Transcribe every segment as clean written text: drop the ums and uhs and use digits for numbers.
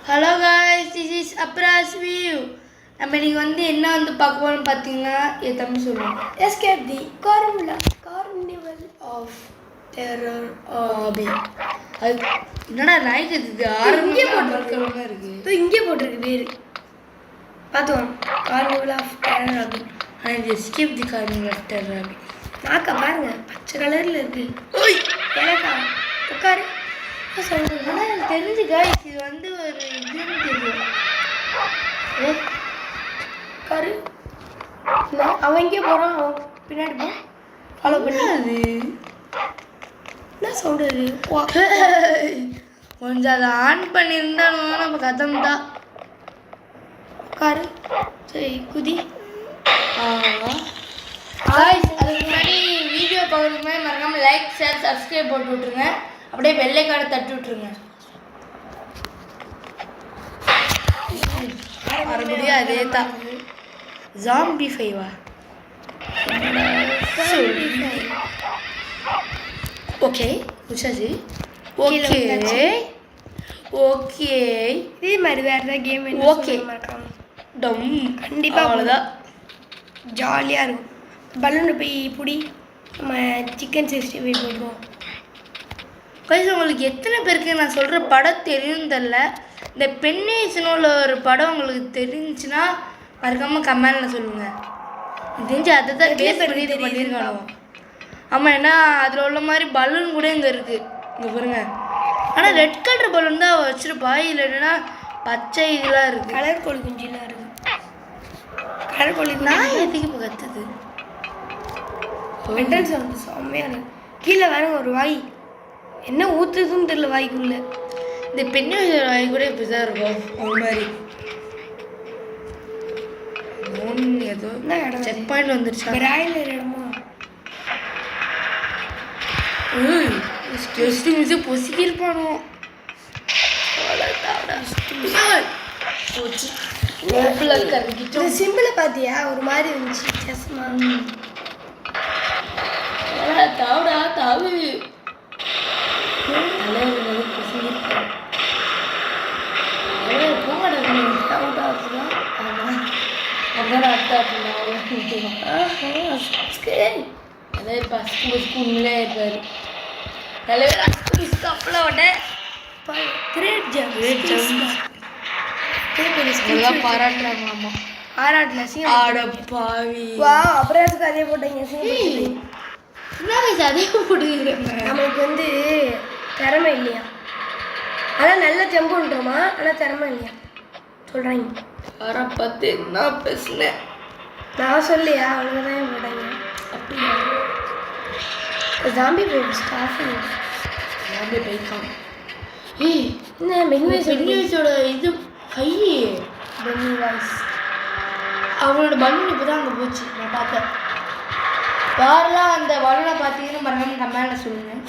Hello guys, this is அப்ராஸ் view. நம்ம இன்னைக்கு என்ன பார்க்க போகிறோம்னு பார்த்தீங்கன்னா, என் தம்பி சொல்லுவோம், escape the carnival of terror obby. அது என்னடா நாய்க்கு இருக்குது இங்கே போட்டிருக்கு, இங்கே போட்டிருக்கு பேர் பார்த்தோம். Carnival of terror obby. ஆனால் இது escape the carnival of terror obby. நாக்கா பாருங்க, பச்சை கலரில் இருக்கு. எனக்கா உட்காரு. ஆனால் எனக்கு தெரிஞ்சு காய்ஸ், இது ஒரு இதுன்னு தெரியும். உட்காரு. அவன் இங்கே போகிறான், அவன் பின்னாடி போ. ஃபாலோ பண்ணி. அது என்ன சவுண்டு அது? கொஞ்சம் அதை ஆன் பண்ணியிருந்தாலும் நம்ம கதம் தான். உட்காரு. சரி குதி. காய்ஸ், அதுக்கு முன்னாடி வீடியோ பார்க்குறதுக்கு முன்னாடி மறக்காமல் லைக், ஷேர், சப்ஸ்கிரைப் போட்டு விட்ருங்க. அப்படியே வெள்ளை கார்டை தட்டி விட்ருங்க. மறுபடியும் அதே தான். ஜாம்பி 5 ஓகே முடிச்சாச்சு. ஓகே ஓகே இதே மாதிரி வேறு ஏதாவது கேம் ஓகே டம் கண்டிப்பாக அவ்வளோதான். ஜாலியாக இருக்கும். பலூனை போய் பிடி, நம்ம சிக்கன் 65 போடுவோம். கைஸ், உங்களுக்கு எத்தனை பேருக்கு நான் சொல்கிற படம் தெரியும்னு தெரில. இந்த பெண்ணே சினோவில் ஒரு படம் உங்களுக்கு தெரிஞ்சுன்னா மறக்காமல் கமெண்டில் சொல்லுங்கள். இது தெரிஞ்சு அதை தான் பேஸ் பண்ணி இது பண்ணியிருக்கானோ. ஆமாம், ஏன்னா அதில் உள்ள மாதிரி பலூன் கூட இங்கே இருக்குது. இங்கே பாருங்க. ஆனால் ரெட் கலர் பலூன் தான் வச்சுருப்பா. இதில் என்னன்னா பச்சை இதெல்லாம் இருக்குது. கலர் கோழி குஞ்சுலாம் இருக்குது. கலர் கோழி நான் எதுக்கு இப்போ கற்றுது? மெட்டல் சவுண்டு செம்மையாக இருக்குது. கீழே வேணுங்க ஒரு வாய், என்ன ஊற்றுதுன்னு தெரியல வாய்க்குள்ளே. இந்த பெண்ணு வாய் கூட இப்படி தான் இருக்கும் ஒரு மாதிரி. ஏதோ செக் பாயிண்ட் வந்துருச்சா? பிராய்லர் இடமா? ஜஸ்ட் மிஸ் பொசிக்கிருப்பானோ. சிம்பிளை பார்த்தியா? ஒரு மாதிரி இருந்துச்சு. சஸ்மா தாவுடா தாவு. பாராட்டுறாங்களாமா. அப்புறம் அதே போட்டீங்க. அதே போட்டுக்கிறாங்க. நம்மளுக்கு திறமை இல்லையா? அதான் நல்ல தெம்புன்றோமா, ஆனால் திறமை இல்லையா சொல்கிறாங்க. வர பார்த்து என்ன பேசுனேன் நான் சொல்லியா? அவ்வளோதான் போட்டாங்க. அப்படியா? ஜாம்பி பேபி ஸ்டாஃபி ஜாம்பி பைக்கான். என்ன பென்னிவைஸோட இது கை பென்னிவைஸ் அவனோட பலூன் இப்போ தான் அங்கே போச்சு. நான் பார்த்தேன். யாரெல்லாம் அந்த பலூனை பார்த்தீங்கன்னு மறக்காம கமெண்ட்ல சொல்லுங்கள்.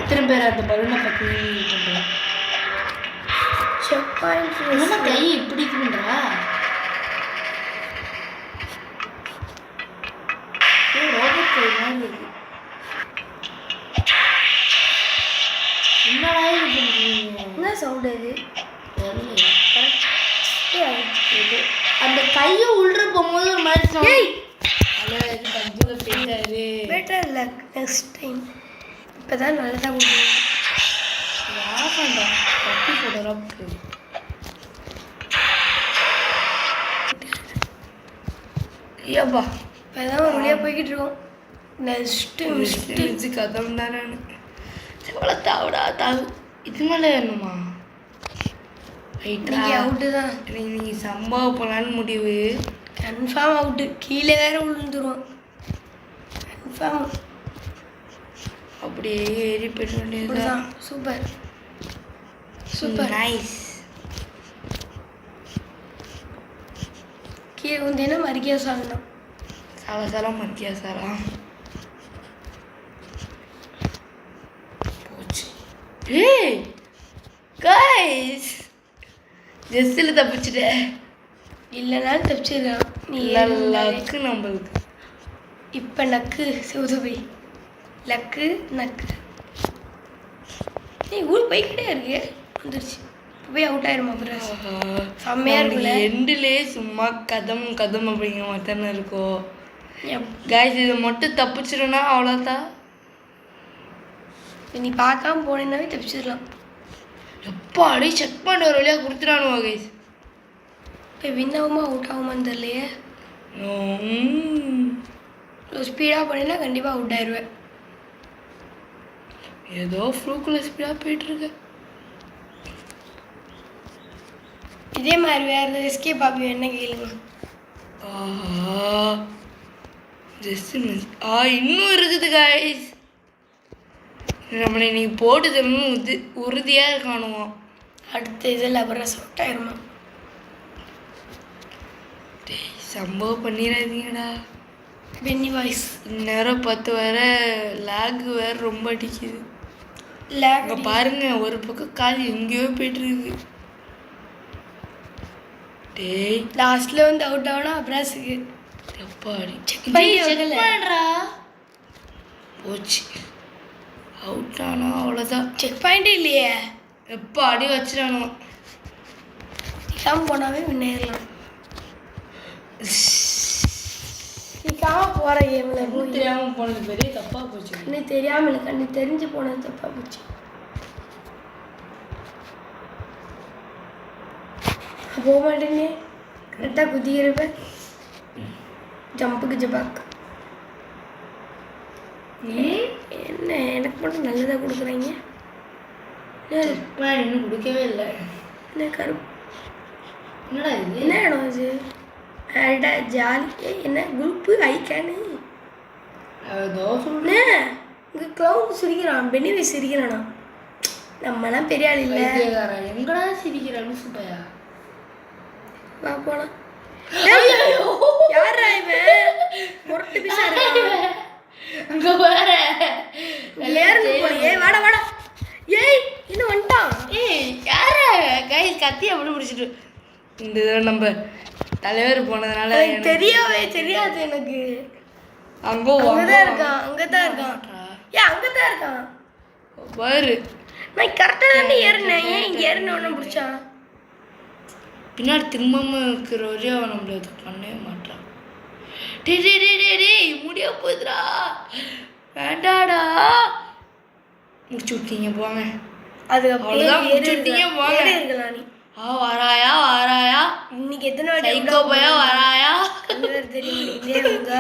எத்தனை பேர் அந்த பலூனை பற்றி பண்ணுறேன். செக் பாயிண்ட் கை இப்படி இருக்குன்றா? ரோபோட் கை மாதிரி இருக்கு. என்னடா இது பண்ணுறீங்க? என்ன சவுண்ட் அது? அந்த கையை உள்ள போகும்போது ஒரு மாதிரி பெட்டர் லக் நெக்ஸ்ட் டைம். இப்போ தான் நல்லதாக கொடுக்குறேன். ஏப்பா இப்போ தான் ஒரு வழியாக போய்கிட்டு இருக்கோம். நெக்ஸ்ட்டு கதம் தானே எவ்வளோ தாவடா தாவு. இது மேலே வேணுமா? இன்னைக்கு அவுட்டு தான். நீங்கள் சம்பவம் போகலான்னு முடிவு. Confirm out. கீழே வேற விழுந்துருவோம் கன்ஃபார்ம். அப்படியே ஏறி போயிட வேண்டியதுதான். Super super nice. கீழே வந்தேன்னா மறுக்கியா சாகணும். சாலசாலம் மத்தியா சாரா போச்சு. ஏய் கைஸ், ஜெஸ்ஸில் தப்பிச்சுட்டேன். இல்லைனாலும் தப்பிச்சிருக்கான். நீ லக்கு நம்மளுக்கு. இப்போ நக்கு சிவதுபை லக்கு நக்கு. ஊர் போய்கிட்டே இருக்கு வந்துருச்சு போய் அவுட் ஆயிருமா அப்புறம் செம்மையா இருக்குல்ல எண்டுலே சும்மா கதம் கதம் அப்படிங்கிற மாதிரி தானே இருக்கும் கைஸ் இதை மட்டும் தப்பிச்சிடும்னா அவ்வளோதான். நீ பார்க்காம போனேன்னாவே தப்பிச்சிடலாம். எப்பா அப்படியே செக் பண்ண ஒரு வழியாக கொடுத்துட்டானுவா கைஸ். இப்போ வின் ஆகுமா அவுட் ஆகுமான்னு தெரியலையே. ஸ்பீடாக போனேன்னா கண்டிப்பாக அவுட் ஆயிடுவேன். ஏதோ ஃப்ளூக்கில் ஸ்பீடாக போயிட்டுருக்கு. இதே மாதிரி வேறு ஏதாவது எஸ்கேப் ஆகி என்ன கேளுங்க. Just miss. இன்னும் இருக்குது கைஸ். நம்மளை நீ போட்டு தரணும் உறுதியாக இருக்கானுவோம். அடுத்த இதில் அப்புறம் சவுட் ஆயிருமா. சம்பவம் பண்ணிடாதீங்கடா. பென்னி வாய்ஸ் இந்நேரம் 10 வர லேக் வேறு ரொம்ப அடிக்குது. லேக் பாருங்க ஒரு பக்கம் கால் எங்கேயோ போயிட்டுருக்கு. டேய் லாஸ்ட்டில் வந்து அவுட் ஆகணும் அப்ராஸுக்கு எப்பாடி பண்ணுறா போச்சு. அவுட் ஆனா அவ்வளோதான். செக் பாயிண்ட்டே இல்லையே. எப்போ அடி வச்சிடானோ இல்லாமல் போனாவே முன்னேறலாம். நிற்காம போகிற கேமில் போய் தெரியாமல் போனது பெரிய தப்பாக போச்சு. கண்ணு தெரியாமல் இல்லை கண்ணு தெரிஞ்சு போனது தப்பாக போச்சு. போக மாட்டேனே கரெக்டாக குதிக்கிறப்ப ஜம்புக்கு ஜபாக். என்ன எனக்கு மட்டும் நல்லதாக கொடுக்குறீங்க. இன்னும் கொடுக்கவே இல்லை. என்ன கருப்பு என்னடா இது? என்ன இடம் அது? அடா ஜாலி. என்ன குரூப்பு ஐக்கானு தோசை இங்கே க்ளவுன் சிரிக்கிறான். பென்னிவை சிரிக்கிறானா? நம்மலாம் பெரிய ஆள் இல்லை. எங்கடா சிரிக்கிறான்னு சொல்லையா? வா போலாம். யாரா இவன்? முரட்டு பிசா இருக்கான். அங்க வேற ஏறந்து போறியே. வாடா வாடா. ஏய் இன்னும் வந்துட்டான். யாரா கைஸ் கத்தி அப்படி பிடிச்சிட்டு இந்த நம்ம தலைவர் போனதுனால தெரியாது எனக்கு. அங்கதான் இருக்கான். அங்கதான் இருக்கான். அங்கதான் இருக்கான் பாரு. நான் கரெக்டாக தானே ஏறினேன். ஏன் இங்கே ஏறின ஒன்றும் பிடிச்சான். பின்னாடி திரும்பாம இருக்கிற வரையும் அவன் நம்மள இது பண்ணவே மாட்டான். டேய் முடிய போகுதுடா. வேண்டாடா. முடிச்சு விட்டீங்க போங்க. அதுக்கப்புறம் முடிச்சு விட்டீங்க போங்க. இருக்கலாம் நீ. வராயா இன்னைக்கு எத்தனை வாட்டி சைக்கோ பையா வராயா தெரியுங்க.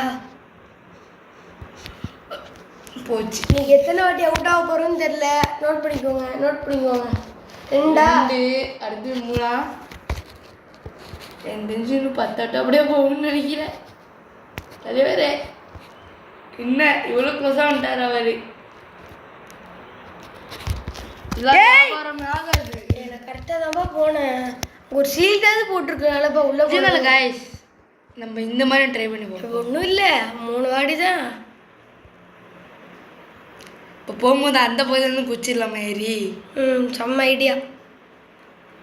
போச்சு. இன்னைக்கு எத்தனை வாட்டி அவுட் ஆக போறோம்னு தெரியல. நோட் பண்ணிக்கோங்க. 2 அடுத்து 3 என் தெரிஞ்சு இன்னும் 10 அப்படியே போகணும்னு நினைக்கிறேன். தலைவரே என்ன இவ்வளோ க்ளோஸாக வந்துட்டார் அவரு. ஆகாது. நான் கரெக்டாக தான்ப்பா போனேன். ஒரு சீல்டாவது போட்டிருக்கனாலப்பா உள்ள போகல. கைஸ் நம்ம இந்த மாதிரி ட்ரை பண்ணி போகிறோம். ஒன்றும் இல்லை 3 வாட்டி தான். இப்போ போகும்போது அந்த பகுதியிலேருந்து குச்சிடலாமா ஏறி? செம்ம ஐடியா.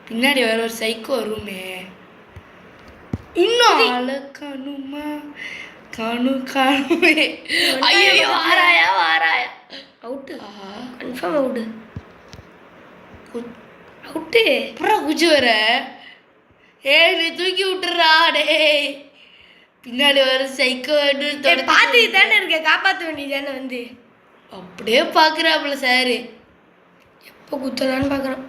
பின்னாடி வேற ஒரு சைக்கோ வருமே. இன்னும் காணுமா காணுமே. ஐயோ வாராயா அவுட்டு கன்ஃபார்ம் அவுட்டு. அப்புறம் குச்சி வர நீ தூக்கி விட்டுறா. டே பின்னாடி வர சைக்கோ பார்த்து தானே இருக்க. காப்பாற்ற வேண்டியது தானே வந்து. அப்படியே பார்க்குறாப்புல சாரு. எப்போ குத்தலான்னு பார்க்குறான்.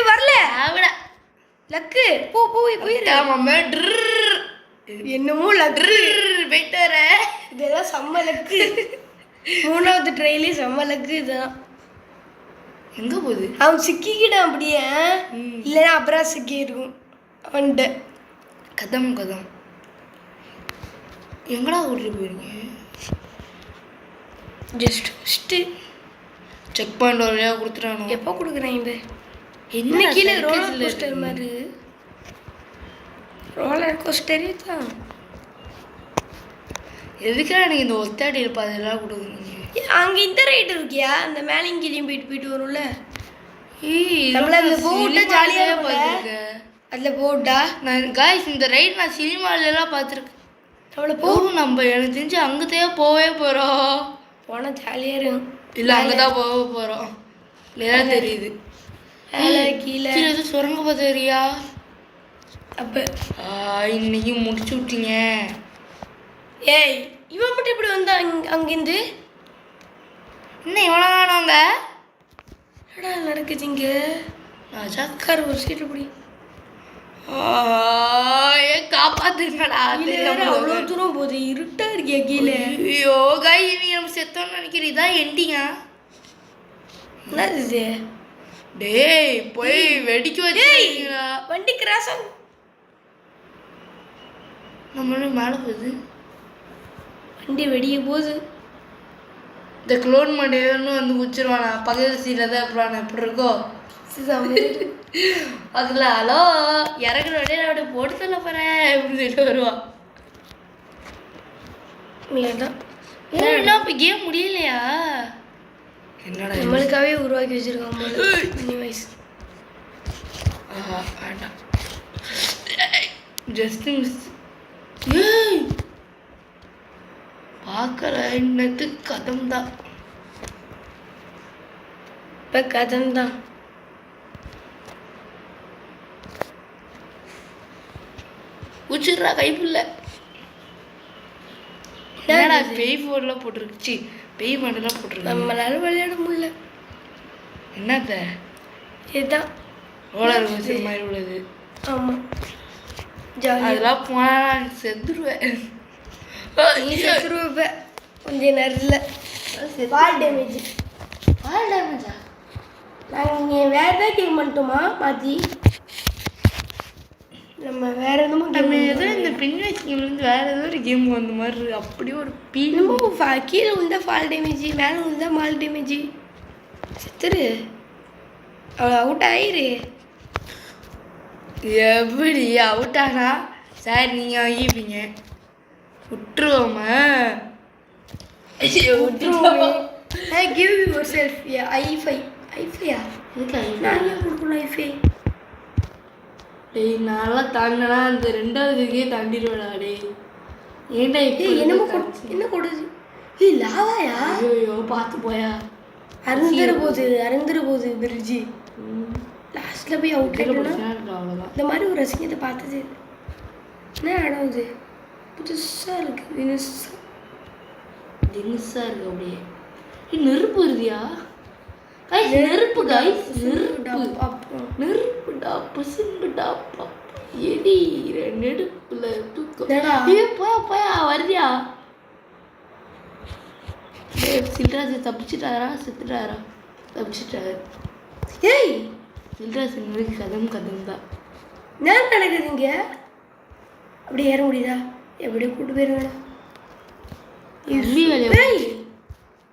வரல அவடா லக்கு. போயிரு. என்னமோ லக்கு போயிட்டு வர. இதெல்லாம் செம்ம லக்கு. 3வது ட்ரைலே செம்ம லக்கு. இதெல்லாம் எங்கே போகுது? அவன் சிக்கிக்கிட்டான் அப்படியே. இல்லைன்னா அப்புறம் சிக்கி இருக்கும் அவன்கிட்ட. கதம் எங்கடா கூட்டிட்டு போயிருங்க? ஜஸ்ட் செக் பாயிண்ட் வழியாக கொடுத்துட்டானோ. எப்போ கொடுக்குறேன் இது? என்ன கீழே ரோலர் கோஸ்டர் மாதிரி. ரோலர் கோஸ்டரே தான். எதுக்காக எனக்கு இந்த ஒத்தாடி இருப்பா அதெல்லாம் கொடுக்குறீங்க? அங்கே இந்த ரைடு இருக்கியா? அந்த மேலேயும் கீழேயும் போயிட்டு வரும்ல. நம்மள அதில் போட்டா ஜாலியாக பார்த்துருக்கேன். அதில் போட்டா நான் காய்ஸ் இந்த ரைடு நான் சினிமாலெல்லாம் பார்த்துருக்கேன். நம்மளை போகும். நம்ம எனக்கு தெரிஞ்சு அங்கே போவே போகிறோம். போனால் ஜாலியாக இருக்கும். இல்லை அங்கே தான் போக போகிறோம். இல்லையா தெரியுது. மேலே கீழே கீழே எதுவும் சுரங்க பார்த்துறியா? அப்போ இன்னைக்கு முடிச்சு விட்டீங்க. ஏய் இவன் மட்டும் இப்படி வந்தா அங்கேருந்து இன்னும் இவனை காணோங்க. என்னடா நடக்குது இங்கே? ராஜா உட்கார் ஒரு சீட்டு பிடி. காப்பாத்துங்கடா. அவ்வளோ தூரம் போகுது, இருட்டா இருக்கியா கீழே? ஐயோ காய் இன்னைக்கு நம்ம செத்தோம்னு நினைக்கிறேன். இதான் எண்டிங்கா? என்னது இது? டேய் போய் வெடிக்க வச்சுங்களா? வண்டி கிராஸ் ஆகும். நம்மளும் மேலே போகுது. வண்டி வெடிய போகுது. இந்த க்ளோன் மண்டியன்னு வந்து குச்சிருவானா? பக்கத்து சீட்டில் தான் இருப்பானா? எப்படி இருக்கோ அதில் ஹலோ இறக்குற வழியில் அப்படியே போட்டு சொல்ல போகிறேன் அப்படின்னு சொல்லிட்டு வருவான். இல்லைதான் ஏன்னா இப்போ கேம் முடியலையா? என்னடா நம்மளுக்காகவே உருவாக்கி வச்சிருக்காங்க வயசு. வேண்டாம் ஜஸ்ட் மிஸ். பார்க்கல இன்னத்து கதம் தான். இப்போ கதம் தான். உச்சிடுறா கைப்புள்ள. என்னடா பேய் ஃபோன்லாம் போட்டிருக்குச்சு, பேய் மாடெல்லாம் போட்டிருக்கு. நம்மளால விளையாட முடியல. என்னத்த இதுதான் ரோலர் கோஸ்டர் மாதிரி உள்ளது. ஆமாம் ஜாலி. அதெல்லாம் போனால் செத்துருவேன். நீ செத்துருவ கொஞ்ச நேரத்தில். வால் டேமேஜ். வால் டேமேஜா? நாங்கள் வேறு ஏதாவது கேம் பண்ணிட்டோமா மாற்றி? நம்ம வேறு எதுவும் நம்ம ஏதோ இந்த பின்வேஸ் கேம்லேருந்து வேறு ஏதோ ஒரு கேம் வந்த மாதிரி அப்படியே ஒரு இன்னமும் கீழே விழுந்தா ஃபால் டேமேஜ், மேலே விழுந்தா மால் டேமேஜ். செத்துரு, அவளை அவுட் ஆயிரு. எப்படி அவுட் ஆனா சார் நீங்கள் வாங்கிப்பீங்க? விட்டுருவோமா? கிவ் யுவர் செல்ஃப் ஐஃபை. ஐஃபையா? நான் ஏன் கொடுக்கணும் ஐஃபை? டேய் நான்லாம் தாண்டினா அந்த ரெண்டாவது இதுக்கே தாண்டிடுவேடா. டேய் ஏன்டா இப்போ என்னமோ என்ன கொடுது? ஏய் லாவாயா? ஐயோ பார்த்து போயா. அருந்துற போகுது பிரிட்ஜி. லாஸ்ட்டில் போய் அவுட் ஆகிட்டோம்னா அவ்வளோதான். இந்த மாதிரி ஒரு ரசிகத்தை பார்த்தது இல்லை. என்ன இடம் இது? புதுசாக இருக்குது. தினுசாக இருக்கு அப்படியே. நெருப்பு வருதியா? நெருப்பு காய்ஸ், நெருப்புடா பசுங்குடா எடி நெருப்புல தூக்கம். போயா வருதியா? சில்ராஜ் தப்பிச்சிட்டாரா செத்துட்டாரா? தப்பிச்சிட்டாரு. ஏய் சில்ராஜ் கதம் தான். என்ன நடக்குது இங்கே? அப்படி ஏற முடியுதா? எப்படியும் கூட்டு போயிருவேடா. கம்பி வேலையை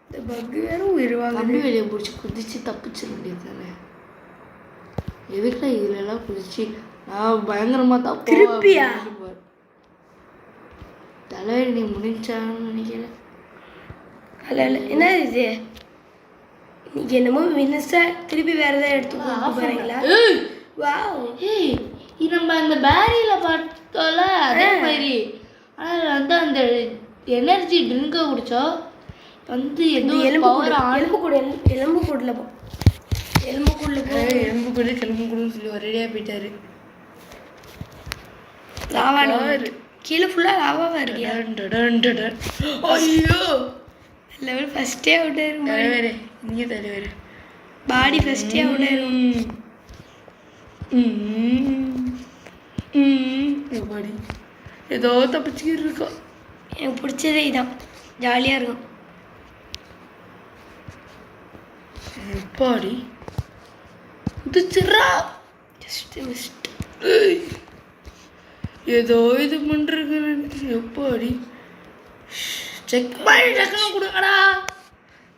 இந்த பக்கு வேற உயிர்வாங்க. கம்பி வேலையை பிடிச்சி குதிச்சு தப்பிச்சிட வேண்டியது தானே. எதுக்குடா இதுலலாம் குதிச்சு நான் பயங்கரமாக தான் திருப்பியா? தலைவலி நீ முடிஞ்சான்னு நினைக்கிறேன். அல்ல என்ன இது? இன்னைக்கு என்னமோ வினஸா திருப்பி வேற ஏதாவது எடுத்து போறீங்களா? வாவ். ஏய் இது நம்ம அந்த பேரியில் பார்த்தோம்ல அதே மாதிரி. ஆனால் வந்து அந்த எனர்ஜி ட்ரிங்கை குடித்தோம் வந்து எதுவும் எலும்புக்கூடில் கிளம்புக்கூடுன்னு சொல்லி ஒரேடியாக போயிட்டாரு. லாவா கீழே ஃபுல்லாக லாவாவாக இருக்கு. ஐயோ லெவல் ஃபஸ்ட்டே அவுட் ஆயிரும். தலைவர் நீங்கள் தலைவர் பாடி ஃபஸ்ட்டே அவுட் ஆயிரும். பாடி ஏதோ தப்பிச்சுக்கிட்டு இருக்கோம். எனக்கு பிடிச்சதே இதான், ஜாலியாக இருக்கும். எப்பாடி குதிச்சிட்றா ஜஸ்ட் மிஸ்ட். ஏதோ இது பண்ணுறேங்க. எப்பாடி செக் பண்ணி டக்குன்னு கொடுங்கடா.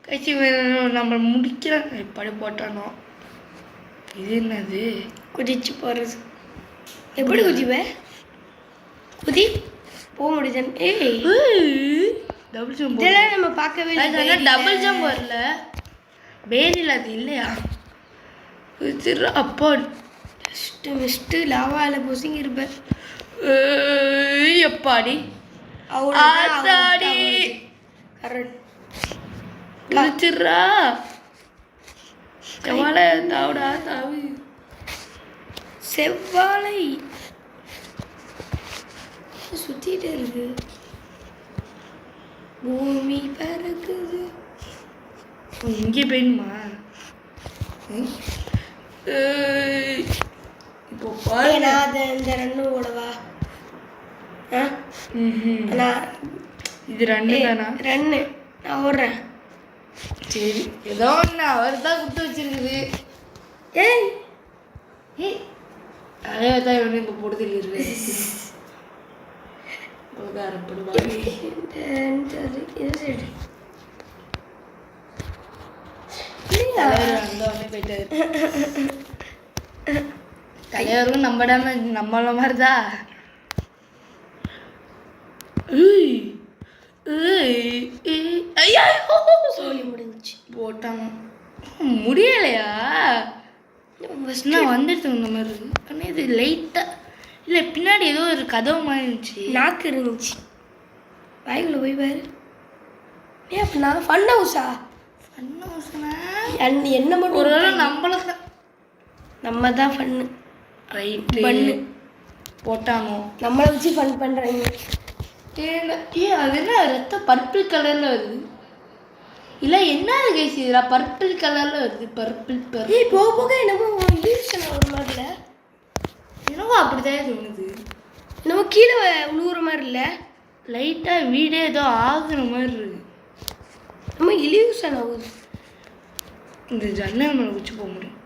கட்சி நம்ம முடிக்கிறேன். எப்படி போட்டானோ இது என்னது? குதிச்சு போகிறது. எப்படி குதிப்பேன்? குதி போக முடியுது. ஏய் டபுள் ஜம்ப் இதெல்லாம் நம்ம பார்க்கவே இல்லை. டபுள் ஜம்ப் வரல பேரில் அது இல்லையா? குதிச்சிட்றா அப்பா. ஜஸ்ட்டு மிஸ்ட்டு லாவாவில் பொசிங்க இருப்பேன். எப்பாடி அவுடாடி கரெக்ட். குதிச்சிடுறா. செவ்வாழை தாவுடா தாவு. செவ்வாழை சுத்திட்டே இருக்கு. பூமி பறக்குது. இங்கே போயிடுமா? இப்போ பாரு. நான் அதை இந்த ரன்னு ஓடவா? நான் இது 2 தானா? ரன்னு நான் ஓடுறேன். சரி, ஏதோ ஒன்று அவர் தான் கொடுத்து வச்சிருக்குது. ஏய் ஏய், அதே தான் இவனு இப்போ போட்டு தெரியுது. தலைவரும் நம்படாம நம்மள மாதிரிதான். சோழி முடிஞ்சிச்சு. போட்டாங்க முடியலையா? வந்துடுச்சு இந்த மாதிரி இருக்கு. ஆனால் இது லைட்டாக இல்லை, பின்னாடி ஏதோ ஒரு கதவு மாதிரி இருந்துச்சு. நாக்கு இருந்துச்சு. வாய்க்குள்ள போய் பாரு. ஏன் அப்படின்னா ஃபன் ஹவுஸா? ஃபன் ஹவுஸ்னா என்ன மட்டும் ஒரு வேளை நம்மள நம்ம தான் ஃபன்னு. ரைட்டு பண்ணு போட்டானோ நம்மளை வச்சு ஃபன் பண்ணுறாங்க. அது என்ன ரத்தம் பர்பிள் கலரில் வருது? இல்லை என்ன கேஸ் இதெல்லாம் பர்பிள் கலரில் வருது. பர்பிள் போக போக என்னமோ இல்யூஷன் ஒரு மாதிரில என்னவோ அப்படிதான் தோணுது. என்னமோ கீழே விழுவுற மாதிரி இல்லை, லைட்டாக வீடே ஏதோ ஆகுற மாதிரி இருக்கு. நம்ம இல்யூஷன் ஆகுது. இந்த ஜன்னல் மேலே வச்சு போக முடியும்.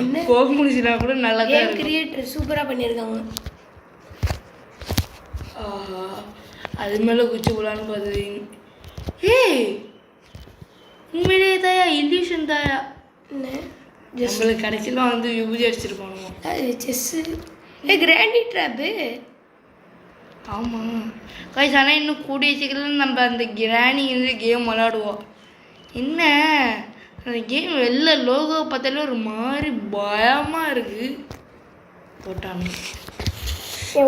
என்ன போக முடிச்சுனா கூட நல்லா தான் கிரியேட்டர் சூப்பராக பண்ணியிருக்காங்க. அது மேலே குச்சி போலான்னு பார்த்து. ஏய், உண்மையிலேயே தாயா இல்யூஷன் தாயா? என்ன நம்மளுக்கு கடைசியில் வந்து விபூதி அடிச்சிருப்பானுங்க. செஸ்ஸு கிராண்டி ட்ராப்பு. ஆமாம் கைஸ், ஆனால் இன்னும் கூடிய சீக்கிரம் நம்ம அந்த கிராணி வந்து கேம் விளாடுவோம். என்ன அந்த கேம் வெளில லோகோ பார்த்தாலே ஒரு மாதிரி பயமாக இருக்குது. போட்டாங்க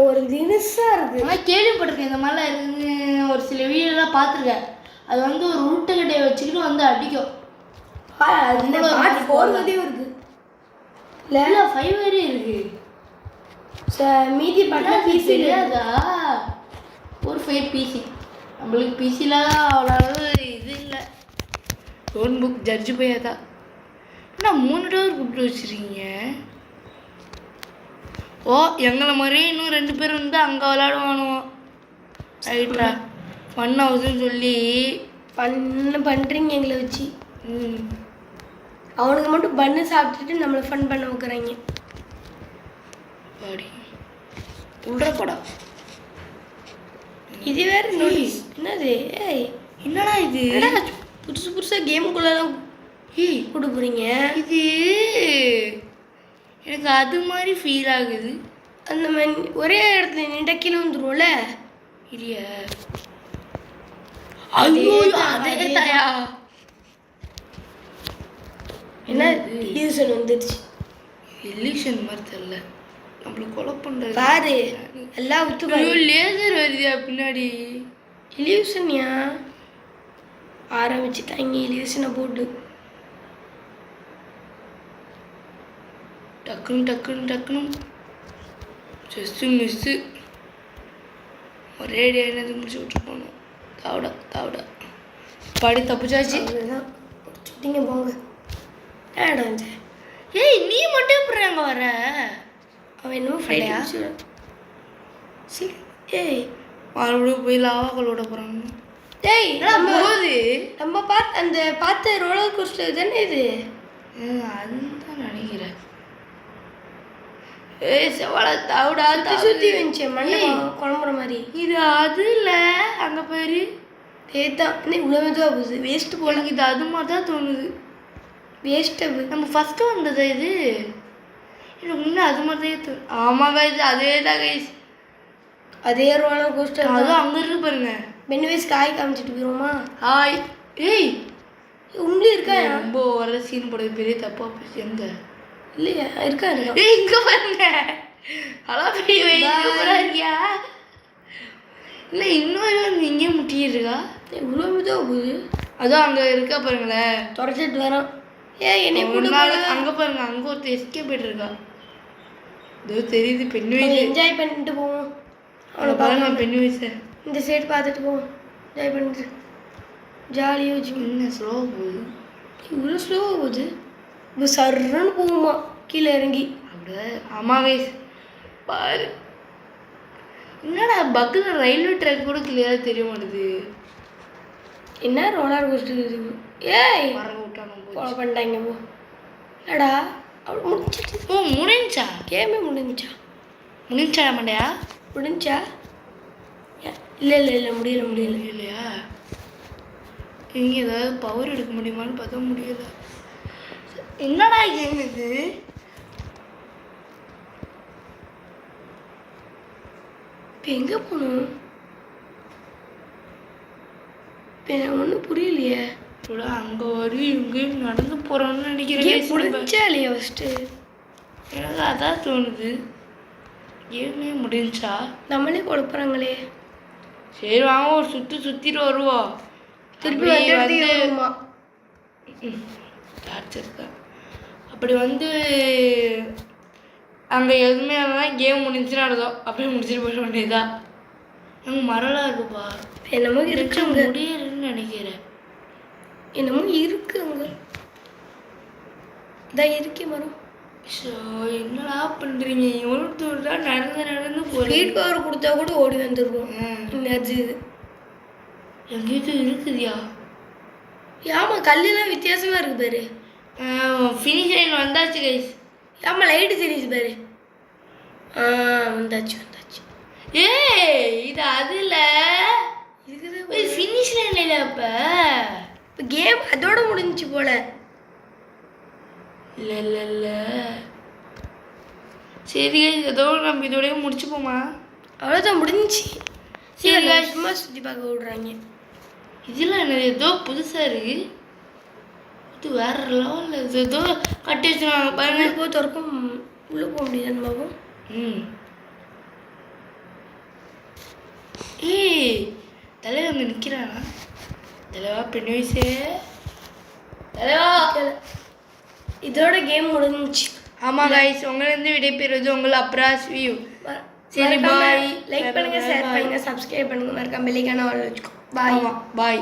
ஒரு தினசாக இருக்குது. ஆனால் கேள்விப்பட்டிருக்கேன் இந்த மாதிரிலாம் இருக்குதுன்னு. ஒரு சில வீடியோலாம் பார்த்துருக்கேன். அது வந்து ஒரு உருட்டை கட்டையை வச்சுக்கிட்டு வந்து அடிக்கும். அது 4 வரையும் இருக்குது. இல்லை 5 வரையும் இருக்குது. மீதி பாட்டில் பிசி இல்லையாதா? ஒரு 5 பிசி. நம்மளுக்கு பிசியில் அவ்வளோ அளவு இது இல்லை. லோன் புக் ஜட்ஜு போயாதா? என்ன 3 டோர் கூப்பிட்டு வச்சுருக்கீங்க? ஓ, எங்களை மாதிரியே இன்னும் 2 பேர் வந்து அங்கே விளாடுவானுவோம். ரைட்டா, ஃபன் ஹவுஸ்ன்னு சொல்லி ஃபன்னு பண்ணுறீங்க எங்களை வச்சு. அவனுக்கு மட்டும் பண்ணு சாப்பிட்டுட்டு நம்மளை ஃபன் பண்ண வைக்கிறாங்க. பாடி உள்ள படம். இது வேற நோட்டீஸ். என்னது? ஏய் என்னடா இது? புதுசு புதுசாக கேமுக்குள்ளெல்லாம் கூட்டு போகிறீங்க. இது எனக்கு அது மாதிரி ஃபீல் ஆகுது. அந்த மாதிரி ஒரே இடத்துல நின்ற கீழே வந்துடும்ல இல்லையா? அதே தாயா? என்ன இல்யூஷன் வந்துடுச்சு. இல்யூஷன் மாதிரி தெரியல, நம்மளுக்கு கொலை பண்ணுறது பாரு. எல்லாம் விட்டு லேசர் வருதியா பின்னாடி? இல்யூஷன்யா ஆரம்பிச்சுட்டாங்க. இல்யூஷனை போட்டு டக்குன்னு டக்குன்னு டக்குன்னு ஜஸ்ட்டு மிஸ்ஸு. ஒரே அடி என்னது முடிச்சு விட்டு போனோம். தாவிடா தாவிடா படி தப்புச்சாச்சு. சுட்டிங்க போங்க. ஏடம் ஏய், நீ மட்டும் எப்படி அங்கே வர? அவன் என்னமோ ஃப்ரையா? ஏய், மறுபடியும் போய் லாவாக்கள் விட போகிறாங்க. ஏய், போகுது. நம்ம பார்த்த ரோலர் கோஸ்டர் தானே இது? அதுன்னு தான் நினைக்கிறேன். ஏய் செவ்வாழை தாவுடா சுற்றி வந்துச்சு மண்ணை குழம்புற மாதிரி. இது அது இல்லை, அங்கே பேர் ஏதான் இன்னும் இவ்வளோ மெதுவாக போகுது. வேஸ்ட்டு போல. இது அது மாதிரி தான் தோணுது. வேஸ்ட்டாக நம்ம ஃபஸ்ட்டு வந்ததா இது? எனக்கு இன்னும் அது மாதிரி தான் தோணும். ஆமாம் கைஸ், அதே தான் கைஸ். அதே ரோலர் கோஸ்டர். அதுவும் அங்கே இருக்கு பாருங்க. பென்னிவேஸ் காய் காமிச்சிட்டு போயிருவோமா? ஹாய். ஏய், உங்களே இருக்கா? ரொம்ப வர சீன் போடுறது பெரிய தப்பாக போச்சு. எங்க இல்லையா? இருக்கா இருக்கா? ஏய், இங்கே பாருங்க. அதான் பெரிய இருக்கியா? இல்லை இன்னொரு வந்து இங்கேயே முட்டியிருக்கா. இவ்வளோ தான் போகுது. அதுவும் அங்கே இருக்கா பாருங்களேன். தொடச்சிட்டு வரோம். என்னை ஒரு நாள் அங்கே பாருங்க, அங்கே ஒருத்தர் எஸ்கே போயிட்டு இருக்கா. இதோ தெரியுது பெண் வயசு. என்ஜாய் பண்ணிட்டு போவோம். அவளை பாருங்க பெண் வயசு. இந்த சைடு பார்த்துட்டு போவோம். என்ஜாய் பண்ணிட்டு ஜாலியாக வச்சு. என்ன ஸ்லோவாக போகுது, இவ்வளோ ஸ்லோவாக போகுது. இப்போ சர்றன்னு போகுமா கீழே இறங்கி. அப்படியே ஆமாம் வயசு பாரு. என்னடா பக்கில் ரயில்வே ட்ராக் கூட கிளியராக தெரிய மாட்டேது. என்ன ரோலர் கோஸ்டர் இருக்கு. ஏய் மறந்து விட்டானோ ஃபாலோ பண்ணிட்டாங்க போ. என்னடா அவள் முடிஞ்சிட்டு. ஓ முடிஞ்சா கேமே முடிஞ்சா. முடிஞ்சா மாட்டியா? முடிஞ்சா? இல்லை முடியல. இல்லையா? இங்கே ஏதாவது பவர் எடுக்க முடியுமான்னு பார்த்தா முடியல. என்னடா கேம் இது? இப்போ எங்கே போகணும்? இப்போ எனக்கு ஒன்றும் புரியலையே. அங்கே வரையும் இங்கேயும் நடந்து போகிறோன்னு நினைக்கிறேன். முடிஞ்சா இல்லையா ஃபஸ்ட்டு? எனக்கு அதான் தோணுது. கேமே முடிஞ்சா? நம்மளே குழப்பறாங்களே. சரி வாங்க ஒரு சுற்றிட்டு வருவோம். திருப்பி வருமா? அப்படி வந்து அங்கே எதுவுமே இல்லைனா கேம் முடிஞ்சுன்னு அர்த்தம். அப்படியே முடிச்சுட்டு போயிட வேண்டியதா. அங்கே மரலாம் இருக்குப்பா. என்னமோ இருக்கு அங்கே. முடியலன்னு நினைக்கிறேன். என்னமோ இருக்கு அங்கே. இதான் இருக்கே மரம். ஸோ என்னடா பண்ணுறீங்க? எவ்வளோ தூரம் தான் நடந்து போகிறேன். ஸ்பீட் பவர் கொடுத்தா கூட ஓடி வந்துருக்கும். அது எங்கேயும் இருக்குதியா? ஆமாம் கல்லெல்லாம் வித்தியாசமாக இருக்குது பாரு. ஃபினிஷ் லைன் வந்தாச்சு கைஸ். ஆமாம் லைட்டு தெரியுது பாரு. வந்தாச்சு. ஏய் இது அதில் இருக்குது. ஃபினிஷ் லைன் இல்லை. இப்போ கேம் அதோட முடிஞ்சிச்சு போல. இல்லை சரி ஏதோ நம்ம இதோடய முடிச்சுப்போமா? அவ்வளோதான் முடிஞ்சிச்சு. சரி சும்மா சுற்றி பார்க்க விடுறாங்க. இதெல்லாம் என்ன ஏதோ புதுசாக இருக்குது. இது வேறு லெவலில் ஏதோ கட்டி வச்சுருவாங்க பாருங்க. போய் திறக்கும் உள்ளே போக முடியாதுன்னு பாபம். ஏய் தலைவா அங்கே நிற்கிறானா? தலைவா பெண் வயசு தலைவா. இதோட கேம் முடிஞ்சிச்சு. ஆமாம் கைஸ் உங்களிருந்து விடைபெறுவது உங்கள் அப்ராஸ் வியூ. சரி பாய். லைக் பண்ணுங்கள், ஷேர் பண்ணுங்கள், சப்ஸ்கிரைப் பண்ணுங்கள், மறக்காம பெல்லைக்கான ஆல் வச்சுக்கோ. பாய்.